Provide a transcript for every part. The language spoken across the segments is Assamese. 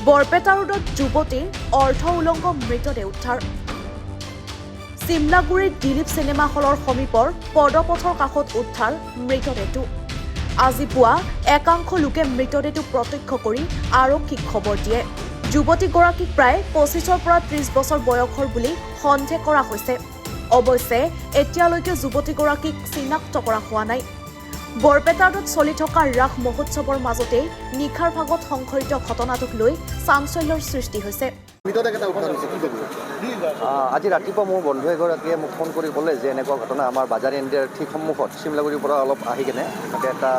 বৰপেটা ৰোডত যুৱতীৰ অৰ্ধ উলংগ মৃতদেহ উদ্ধাৰ। চিমলাগুৰিৰ দিলীপ চিনেমা হলৰ সমীপৰ পদপথৰ কাষত উদ্ধাৰ মৃতদেহটো। আজি পুৱা একাংশ লোকে মৃতদেহটো প্ৰত্যক্ষ কৰি আৰক্ষীক খবৰ দিয়ে। যুৱতীগৰাকীক প্ৰায় 25ৰ পৰা 30 বছৰ বয়সৰ বুলি সন্দেহ কৰা হৈছে। অৱশ্যে এতিয়ালৈকে যুৱতীগৰাকীক চিনাক্ত কৰা হোৱা নাই। বৰপেটা ৰোডত চলি থকা ৰাস মহোৎসৱৰ মাজতেই নিশাৰ ভাগত সংঘটিত ঘটনাটোক লৈ চাঞ্চল্যৰ সৃষ্টি হৈছে। আজি ৰাতিপুৱা মোৰ বন্ধু এগৰাকীয়ে মোক ফোন কৰি ক'লে যে এনেকুৱা ঘটনা আমাৰ বাজাৰ এণ্ডিয়াৰ ঠিক সন্মুখত চিমলাগুৰিৰ পৰা অলপ আহি কেনে তাতে এটা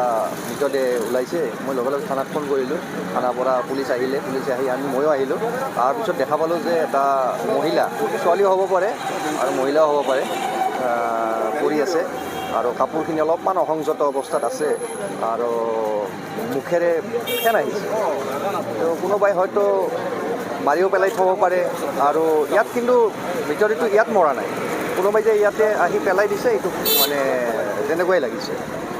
মৃতদেহ ওলাইছে। মই লগে লগে থানাত ফোন কৰিলোঁ। থানাৰ পৰা পুলিচ আহিলে, পুলিচ আহি ময়ো আহিলোঁ। তাৰপিছত দেখা পালোঁ যে এটা মহিলা, ছোৱালীও হ'ব পাৰে আৰু মহিলাও হ'ব পাৰে, পৰি আছে আৰু কাপোৰখিনি অলপমান অসংযত অৱস্থাত আছে আৰু মুখেৰে ফেন আহিছে। তো কোনোবাই হয়তো মাৰিও পেলাই থ'ব পাৰে আৰু ইয়াত কিন্তু মৃতদেহটো ইয়াত মৰা নাই, কোনোবাই যে ইয়াতে আহি পেলাই দিছে, এইটো মানে তেনেকুৱাই লাগিছে।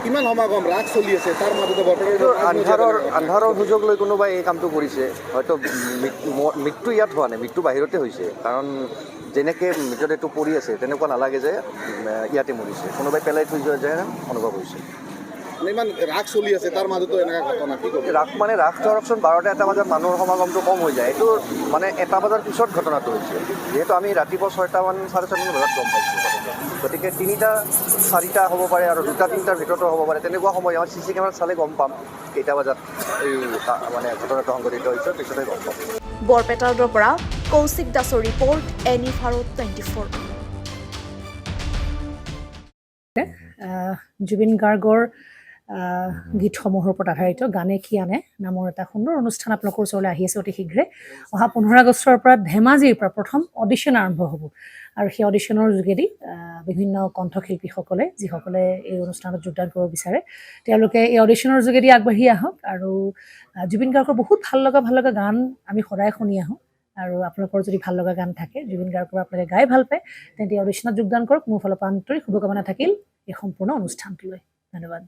কিমান সমাগম ৰাস চলি আছে তাৰ মাজতে আন্ধাৰৰ সুযোগ লৈ কোনোবাই এই কামটো কৰিছে। হয়তো মৃত্যু ইয়াত হোৱা নাই, মৃত্যু বাহিৰতে হৈছে, কাৰণ যেনেকৈ মৃতদেহটো পৰি আছে তেনেকুৱা নালাগে যে ইয়াতে মৰিছে, কোনোবাই পেলাই থৈ যোৱা যেন অনুভৱ হৈছে। ইমান ৰাস চলি আছে তাৰ মাজতো এনেকুৱা ঘটনা কি কৰিব? ৰাস ধৰকচোন 12টা 1টা বজাত মানুহৰ সমাগমটো কম হৈ যায়। এইটো মানে 1টা বজাৰ পিছত ঘটনাটো হৈছে, যিহেতু আমি ৰাতিপুৱা 6টামান 6:30 বজাত গম পাইছোঁ। গতিকে 3টা 4টা হ'ব পাৰে আৰু 2টা 3টাৰ ভিতৰতো হ'ব পাৰে। তেনেকুৱা সময় আমাৰ CC কেমেৰাত চালে গম পাম কেইটা বজাত এই মানে ঘটনাটো সংঘটিত হৈছে, পিছতে গম পাম। বৰপেটা ৰোডৰ পৰা কৌশিক দাসৰ ৰিপৰ্ট, NE-Bharat 24। জুবিন গাৰ্গৰ গীতসমূহৰ ওপৰত আধাৰিত গানে কি আনে নামৰ এটা সুন্দৰ অনুষ্ঠান আপোনালোকৰ ওচৰলৈ আহি আছে অতি শীঘ্ৰে। অহা 15 আগষ্টৰ পৰা ধেমাজিৰ পৰা প্ৰথম অডিশ্যন আৰম্ভ হ'ব আৰু সেই অডিশ্যনৰ যোগেদি বিভিন্ন কণ্ঠশিল্পীসকলে, যিসকলে এই অনুষ্ঠানত যোগদান কৰিব বিচাৰে, তেওঁলোকে এই অডিশ্যনৰ যোগেদি আগবাঢ়ি আহক আৰু জুবিন গাৰ্গৰ বহুত ভাল লগা গান আমি সদায় শুনি আহোঁ। আৰু আপোনালোকৰ যদি ভাল লগা গান থাকে, জুবিন গাৰ্গৰ আপোনালোকে গাই ভাল পায়, তেন্তে অডিশ্যনত যোগদান কৰক। মোৰ ফালৰ পৰা আন্তৰিক শুভকামনা থাকিল এই সম্পূৰ্ণ অনুষ্ঠানটোলৈ। ধন্যবাদ।